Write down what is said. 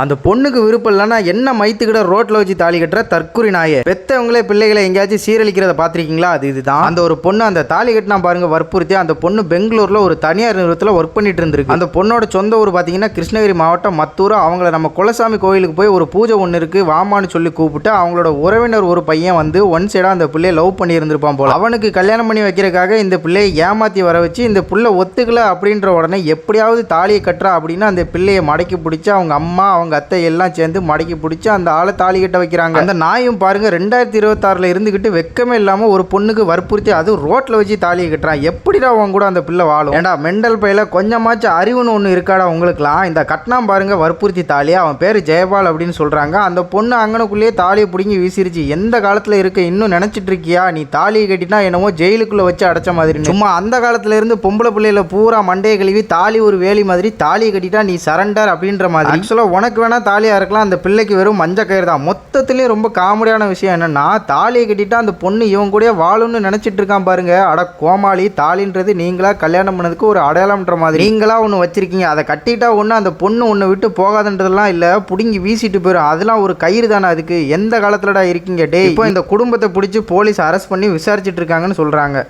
அந்த பொண்ணுக்கு விருப்பம் இல்லைன்னா என்ன மைத்துக்கிட்ட ரோட்ல வச்சு தாலி கட்டுற தற்குறி நாயே. பெத்தவங்களே பிள்ளைகளை எங்கேயாச்சும் சீரழிக்கிறத பாத்திருக்கீங்களா? அது இதுதான். அந்த ஒரு பொண்ணு அந்த தாலி கட்டினா பாருங்க வற்புறுத்தி. அந்த பொண்ணு பெங்களூர்ல ஒரு தனியார் நிறுவனத்தில் ஒர்க் பண்ணிட்டு இருந்திருக்கு. அந்த பொண்ணோட சொந்த ஊர் பாத்தீங்கன்னா கிருஷ்ணகிரி மாவட்டம் மத்தூர். அவங்கள நம்ம குலசாமி கோயிலுக்கு போய் ஒரு பூஜை ஒன்று இருக்கு வாமான்னு சொல்லி கூப்பிட்டு அவங்களோட உறவினர் ஒரு பையன் வந்து ஒன் சைடா அந்த பிள்ளைய லவ் பண்ணி இருந்திருப்பான் போல. அவனுக்கு கல்யாணம் பண்ணி வைக்கிறதுக்காக இந்த பிள்ளையை ஏமாத்தி வர வச்சு இந்த பிள்ளை ஒத்துக்கல அப்படின்ற உடனே எப்படியாவது தாலியை கட்டுறா அப்படின்னு அந்த பிள்ளையை மடக்கி பிடிச்சி அவங்க அம்மா அவங்க அத்தை எல்லாம் சேர்ந்து மடக்கி பிடிச்சி அந்த ஆளை தாலி கட்ட வைக்கிறாங்க. அந்த நாயும் பாருங்க 2026 இருந்துகிட்டு வெக்கமே இல்லாம ஒரு பொண்ணுக்கு வற்புறுத்தி அது ரோட்ல வச்சு தாலியை கட்டுறான். எப்படிடா அவங்க கூட அந்த பிள்ளை வாழும்? ஏண்டா மெண்டல் பையில கொஞ்சமாச்சும் அறிவுன்னு ஒன்று இருக்காடா உங்களுக்குலாம்? இந்த கட்டினாம் பாருங்க வற்புறுத்தி தாலியா. அவன் பேரு ஜெயபால் அப்படின்னு சொல்றாங்க. அந்த பொண்ணு அங்கனுக்குள்ளேயே தாலியை பிடிங்கி வீசிருச்சு. எந்த காலத்துல இருக்க இன்னும் நினைச்சிட்டு இருக்கியா? நீ தாலியை கட்டினா என்னமோ ஜெயிலுக்குள்ள வச்சு அடைச்ச மாதிரி. சும்மா அந்த காலத்துல இருந்து பொம்பளை பிள்ளையில பூரா மண்டையை கழுவி தாலி ஒரு வேலி மாதிரி தாலியை கட்டிட்டா நீ சரண்டர் அப்படின்ற மாதிரி. ஆக்சுவலா உனக்கு வேணா தாலியா இருக்கலாம், அந்த பிள்ளைக்கு வெறும் மஞ்ச கயிறு தான். மொத்தத்திலேயே ரொம்ப காமெடியான விஷயம் என்னன்னா தாலியை கட்டிட்டா அந்த பொண்ணு இவன் கூட வாழும்னு நினைச்சிட்டு இருக்கான் பாருங்க. அட கோமாளி, தாலின்றது நீங்களா கல்யாணம் பண்ணதுக்கு ஒரு அடையாளம்ன்ற மாதிரி நீங்களா ஒன்று வச்சிருக்கீங்க. அதை கட்டிட்டா ஒன்று அந்த பொண்ணு ஒன்று விட்டு போகாதுன்றதுலாம் இல்லை, புடுங்கி வீசிட்டு போயிடும். அதெல்லாம் ஒரு கயிறு தானே. அதுக்கு எந்த காலத்துலடா இருக்கீங்க டே? இப்போ இந்த குடும்பத்தை பிடிச்சி போலீஸ் அரெஸ்ட் பண்ணி விசாரிச்சுட்டு இருக்காங்கன்னு சொல்றாங்க.